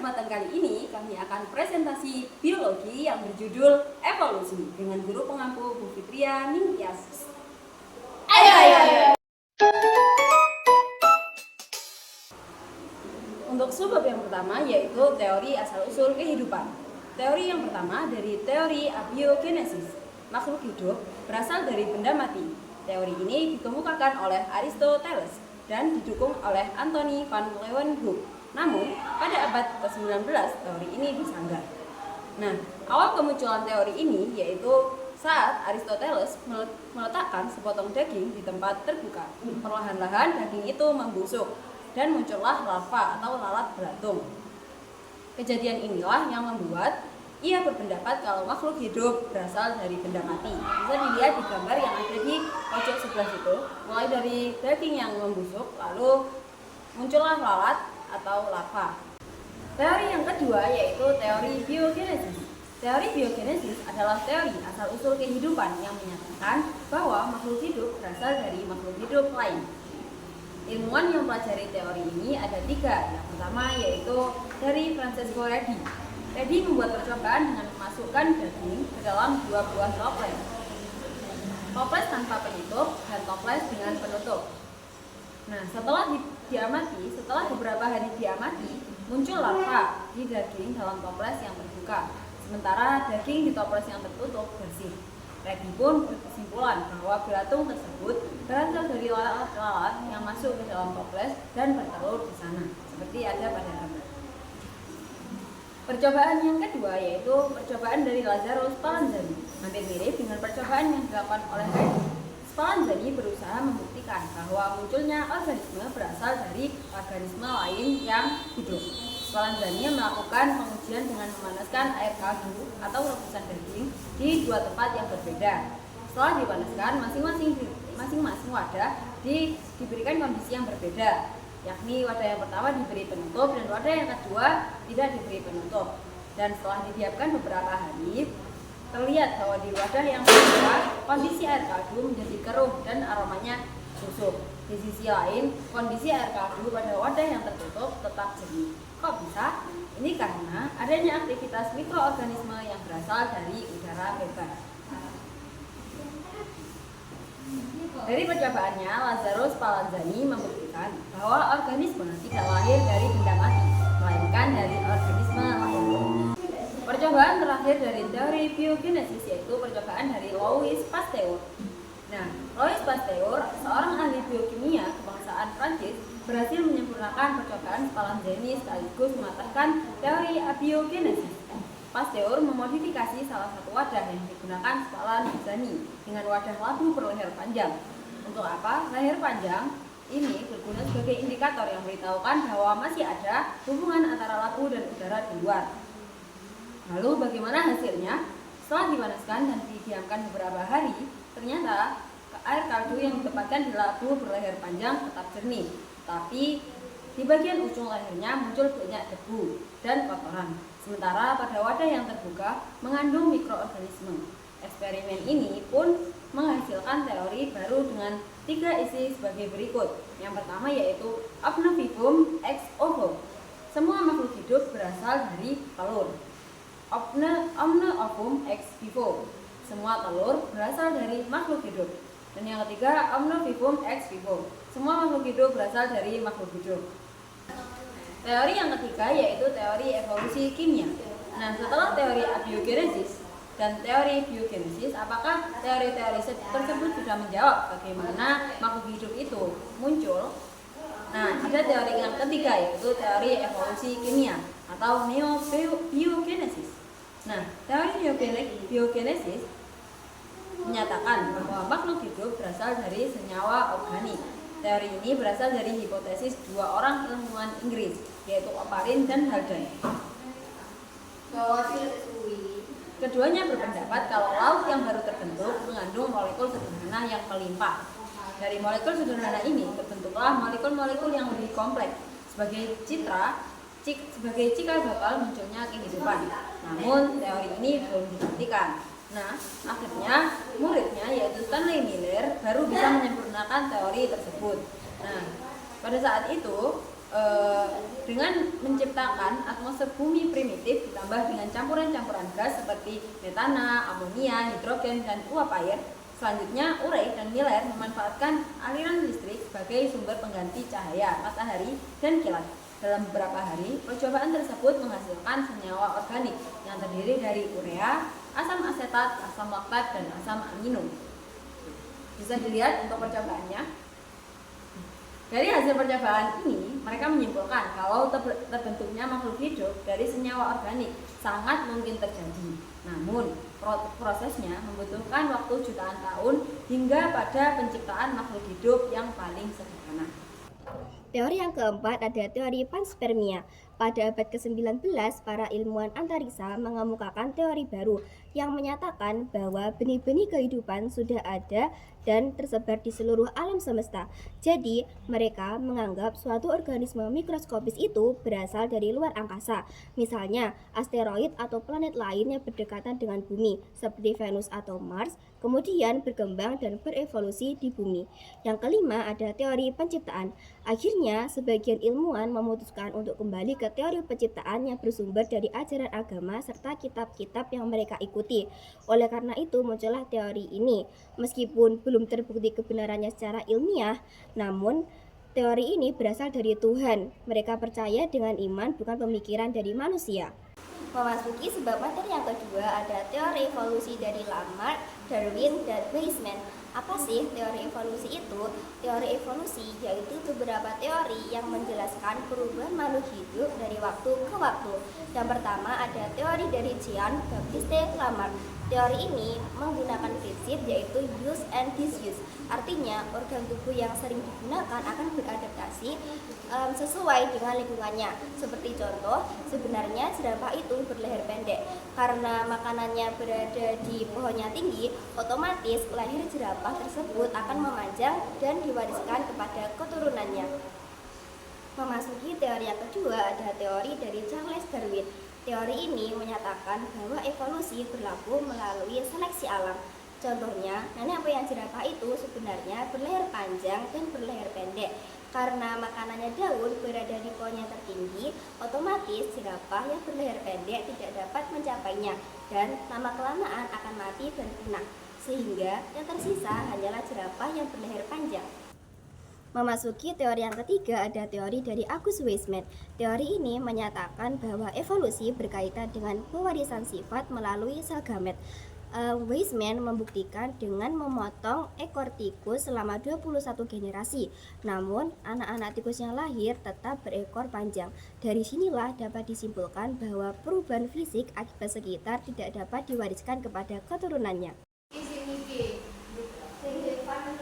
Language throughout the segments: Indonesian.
kesempatan kali ini kami akan presentasi biologi yang berjudul evolusi dengan guru pengampu Bu Fitria Ningtyas. Ayo. Untuk subbab yang pertama yaitu teori asal-usul kehidupan. Teori yang pertama dari teori abiogenesis. Makhluk hidup berasal dari benda mati. Teori ini dikemukakan oleh Aristoteles dan didukung oleh Anthony van Leeuwenhoek. Namun, pada abad ke-19 teori ini disanggah. Nah, awal kemunculan teori ini yaitu saat Aristoteles meletakkan sepotong daging di tempat terbuka. Perlahan-lahan daging itu membusuk dan muncullah larva atau lalat belatung. Kejadian inilah yang membuat ia berpendapat kalau makhluk hidup berasal dari benda mati. Bisa dilihat di gambar yang ada di pojok sebelah situ. Mulai dari daging yang membusuk, lalu muncullah lalat atau larva. Teori yang kedua yaitu teori biogenesis. Teori biogenesis adalah teori asal-usul kehidupan yang menyatakan bahwa makhluk hidup berasal dari makhluk hidup lain. Ilmuwan yang mempelajari teori ini ada tiga. Yang pertama yaitu dari Francesco Redi. Redi membuat percobaan dengan memasukkan daging ke dalam dua buah toples. Toples tanpa penutup dan toples dengan penutup. Nah, setelah beberapa hari diamati, muncul larva di daging dalam toples yang terbuka. Sementara daging di toples yang tertutup bersih. Redi pun berkesimpulan bahwa belatung tersebut berasal dari lalat-lalat yang masuk ke dalam toples dan bertelur di sana, seperti ada pada gambar. Percobaan yang kedua yaitu percobaan dari Lazzaro Spallanzani. Hampir mirip dengan percobaan yang dilakukan oleh Redi. Spallanzani berusaha membuktikan bahwa munculnya organisme berasal dari organisme lain yang hidup. Spallanzani melakukan pengujian dengan memanaskan air kaldu atau rebusan daging di dua tempat yang berbeda. Setelah dipanaskan, masing-masing wadah diberikan kondisi yang berbeda, yakni wadah yang pertama diberi penutup dan wadah yang kedua tidak diberi penutup. Dan setelah didiamkan beberapa hari, terlihat bahwa di wadah yang kedua kondisi air kaldu menjadi keruh dan aromanya busuk. Di sisi lain, kondisi air kaldu pada wadah yang tertutup tetap jernih. Kok bisa? Ini karena adanya aktivitas mikroorganisme yang berasal dari udara bebas. Dari percobaannya, Lazzaro Spallanzani membuktikan bahwa organisme tidak lahir dari benda mati, melainkan dari organisme lain. Percobaan terakhir dari teori biogenesis yaitu percobaan dari Louis Pasteur. Nah, Louis Pasteur, seorang ahli biokimia kebangsaan Prancis, berhasil menyempurnakan percobaan Spallanzani sekaligus mematahkan teori abiogenesis. Pasteur memodifikasi salah satu wadah yang digunakan Spallanzani dengan wadah labu berleher panjang. Untuk apa? Leher panjang ini berguna sebagai indikator yang memberitahukan bahwa masih ada hubungan antara labu dan udara di luar. Lalu bagaimana hasilnya? Setelah dipanaskan dan didiamkan beberapa hari, ternyata air kaldu yang ditempatkan di labu berleher panjang tetap jernih, tapi di bagian ujung lehernya muncul banyak debu dan kotoran. Sementara pada wadah yang terbuka mengandung mikroorganisme. Eksperimen ini pun menghasilkan teori baru dengan tiga isi sebagai berikut. Yang pertama yaitu Omnivivum ex ovo. Semua makhluk hidup berasal dari telur. Omne ex vivo. Semua telur berasal dari makhluk hidup. Dan yang ketiga Omnivivum ex vivo. Semua makhluk hidup berasal dari makhluk hidup. Teori yang ketiga yaitu teori evolusi kimia. Nah, setelah teori abiogenesis dan teori biogenesis, apakah teori-teori tersebut sudah menjawab bagaimana makhluk hidup itu muncul? Nah, ada teori yang ketiga yaitu teori evolusi kimia atau neobiogenesis. Nah, teori biogenesis menyatakan bahwa makhluk hidup berasal dari senyawa organik. Teori ini berasal dari hipotesis dua orang ilmuwan Inggris, yaitu Oparin dan Haldane. Keduanya berpendapat kalau laut yang baru terbentuk mengandung molekul sederhana yang melimpah. Dari molekul sederhana ini terbentuklah molekul-molekul yang lebih kompleks sebagai cikal bakal munculnya kehidupan. Namun teori ini belum dibuktikan. Nah, akhirnya muridnya yaitu Stanley Miller baru bisa menyempurnakan teori tersebut. Nah, pada saat itu dengan menciptakan atmosfer bumi primitif ditambah dengan campuran-campuran gas seperti metana, amonia, hidrogen, dan uap air. Selanjutnya, Urey dan Miller memanfaatkan aliran listrik sebagai sumber pengganti cahaya matahari dan kilat. Dalam beberapa hari, percobaan tersebut menghasilkan senyawa organik yang terdiri dari urea, asam asetat, asam laktat, dan asam amino. Bisa dilihat untuk percobaannya. Dari hasil percobaan ini, mereka menyimpulkan kalau terbentuknya makhluk hidup dari senyawa organik sangat mungkin terjadi. Namun, prosesnya membutuhkan waktu jutaan tahun hingga pada penciptaan makhluk hidup yang paling sederhana. Teori yang keempat ada teori panspermia. Pada abad ke-19, para ilmuwan antariksa mengemukakan teori baru yang menyatakan bahwa benih-benih kehidupan sudah ada dan tersebar di seluruh alam semesta. Jadi, mereka menganggap suatu organisme mikroskopis itu berasal dari luar angkasa. Misalnya, asteroid atau planet lain yang berdekatan dengan bumi, seperti Venus atau Mars, kemudian berkembang dan berevolusi di bumi. Yang kelima ada teori penciptaan. Akhirnya, sebagian ilmuwan memutuskan untuk kembali ke teori penciptaan yang bersumber dari ajaran agama serta kitab-kitab yang mereka ikuti. Oleh karena itu, muncullah teori ini. Meskipun belum terbukti kebenarannya secara ilmiah, namun teori ini berasal dari Tuhan. Mereka percaya dengan iman, bukan pemikiran dari manusia. Memasuki sebab materi yang kedua ada teori evolusi dari Lamarck, Darwin, dan Weismann. Apa sih teori evolusi itu? Teori evolusi yaitu beberapa teori yang menjelaskan perubahan makhluk hidup dari waktu ke waktu. Yang pertama ada teori dari Jean Baptiste Lamarck. Teori ini menggunakan prinsip yaitu use and disuse. Artinya organ tubuh yang sering digunakan akan beradaptasi sesuai dengan lingkungannya. Seperti contoh, sebenarnya jerapah itu berleher pendek. Karena makanannya berada di pohon yang tinggi, otomatis leher jerapah tersebut akan memanjang dan diwariskan kepada keturunannya. Memasuki teori yang kedua ada teori dari Charles Darwin. Teori ini menyatakan bahwa evolusi berlaku melalui seleksi alam. Contohnya, nenek moyang jerapah itu sebenarnya berleher panjang dan berleher pendek. Karena makanannya daun berada di pohon yang tertinggi, otomatis jerapah yang berleher pendek tidak dapat mencapainya dan lama-kelamaan akan mati dan punah. Sehingga yang tersisa hanyalah jerapah yang berleher panjang. Memasuki teori yang ketiga ada teori dari August Weismann. Teori ini menyatakan bahwa evolusi berkaitan dengan pewarisan sifat melalui sel gamet. Weismann membuktikan dengan memotong ekor tikus selama 21 generasi. Namun, anak-anak tikus yang lahir tetap berekor panjang. Dari sinilah dapat disimpulkan bahwa perubahan fisik akibat sekitar tidak dapat diwariskan kepada keturunannya.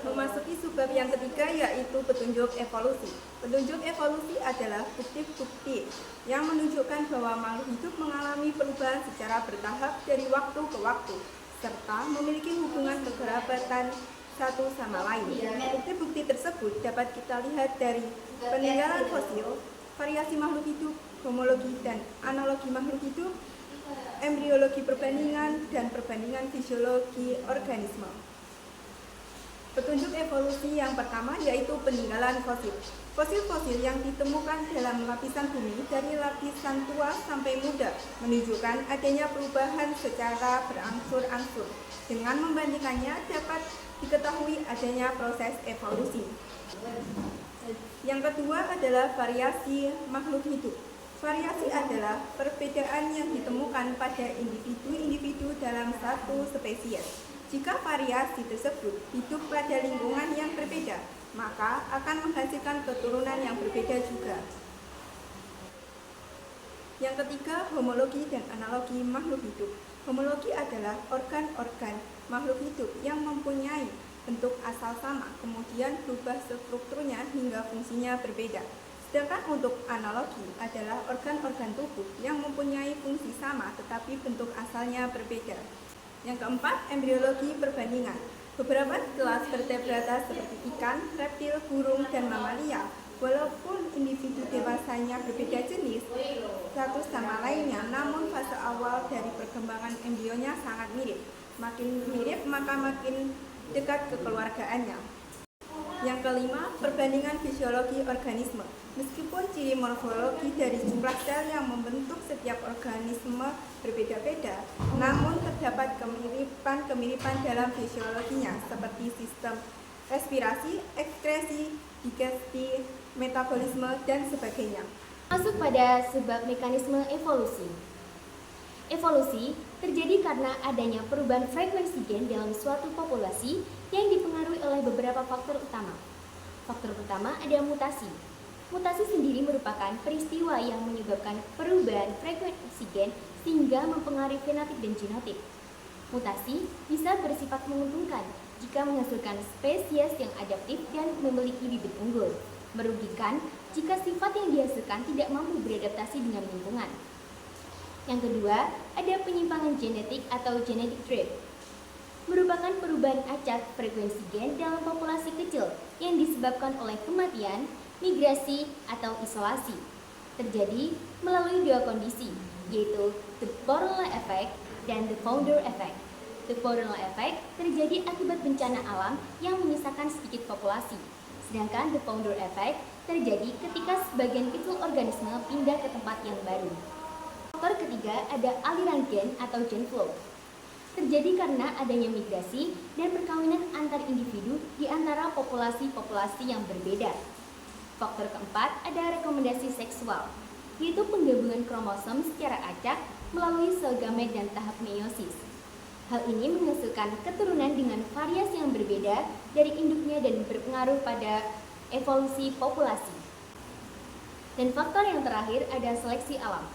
Memasuki subbab yang ketiga yaitu petunjuk evolusi. Petunjuk evolusi adalah bukti-bukti yang menunjukkan bahwa makhluk hidup mengalami perubahan secara bertahap dari waktu ke waktu, serta memiliki hubungan kekerabatan satu sama lain. Bukti-bukti tersebut dapat kita lihat dari peninggalan fosil, variasi makhluk hidup, homologi dan analogi makhluk hidup, embriologi perbandingan, dan perbandingan fisiologi organisme. Petunjuk evolusi yang pertama yaitu peninggalan fosil. Fosil-fosil yang ditemukan dalam lapisan bumi dari lapisan tua sampai muda menunjukkan adanya perubahan secara berangsur-angsur. Dengan membandingkannya dapat diketahui adanya proses evolusi. Yang kedua adalah variasi makhluk hidup. Variasi adalah perbedaan yang ditemukan pada individu-individu dalam satu spesies. Jika variasi tersebut hidup pada lingkungan yang berbeda, maka akan menghasilkan keturunan yang berbeda juga. Yang ketiga, homologi dan analogi makhluk hidup. Homologi adalah organ-organ makhluk hidup yang mempunyai bentuk asal sama, kemudian berubah strukturnya hingga fungsinya berbeda. Sedangkan untuk analogi adalah organ-organ tubuh yang mempunyai fungsi sama tetapi bentuk asalnya berbeda. Yang keempat, embriologi perbandingan. Beberapa kelas vertebrata seperti ikan, reptil, burung, dan mamalia, walaupun individu dewasanya berbeda jenis satu sama lainnya, namun fase awal dari perkembangan embrionya sangat mirip. Makin mirip, maka makin dekat kekeluargaannya. Yang kelima, perbandingan fisiologi organisme. Meskipun ciri morfologi dari jumlah sel yang membentuk setiap organisme berbeda-beda, namun terdapat kemiripan dalam fisiologinya seperti sistem respirasi, ekskresi, digesti, metabolisme, dan sebagainya. Masuk pada sebab mekanisme evolusi. Evolusi terjadi karena adanya perubahan frekuensi gen dalam suatu populasi yang dipengaruhi oleh beberapa faktor utama. Faktor pertama adalah mutasi. Mutasi sendiri merupakan peristiwa yang menyebabkan perubahan frekuensi gen sehingga mempengaruhi fenotip dan genotip. Mutasi bisa bersifat menguntungkan jika menghasilkan spesies yang adaptif dan memiliki bibit unggul, merugikan jika sifat yang dihasilkan tidak mampu beradaptasi dengan lingkungan. Yang kedua, ada penyimpangan genetik atau genetic drift. Merupakan perubahan acak frekuensi gen dalam populasi kecil yang disebabkan oleh kematian, migrasi, atau isolasi. Terjadi melalui dua kondisi, yaitu the Borel effect dan the founder effect. The Borel effect terjadi akibat bencana alam yang menyisakan sedikit populasi. Sedangkan the founder effect terjadi ketika sebagian kecil organisme pindah ke tempat yang baru. Faktor ketiga ada aliran gen atau gen flow. Terjadi karena adanya migrasi dan perkawinan antar individu di antara populasi-populasi yang berbeda. Faktor keempat ada rekomendasi seksual, yaitu penggabungan kromosom secara acak melalui sel gamet dan tahap meiosis. Hal ini menghasilkan keturunan dengan variasi yang berbeda dari induknya dan berpengaruh pada evolusi populasi. Dan faktor yang terakhir ada seleksi alam.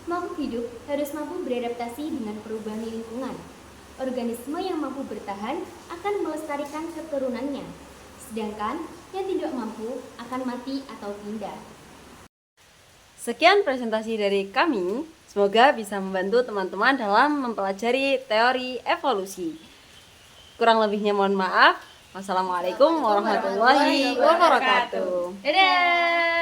Makhluk hidup harus mampu beradaptasi dengan perubahan lingkungan. Organisme yang mampu bertahan akan melestarikan keturunannya, sedangkan yang tidak mampu akan mati atau pindah. Sekian presentasi dari kami, semoga bisa membantu teman-teman dalam mempelajari teori evolusi. Kurang lebihnya mohon maaf. Wassalamualaikum warahmatullahi wabarakatuh. Dadah!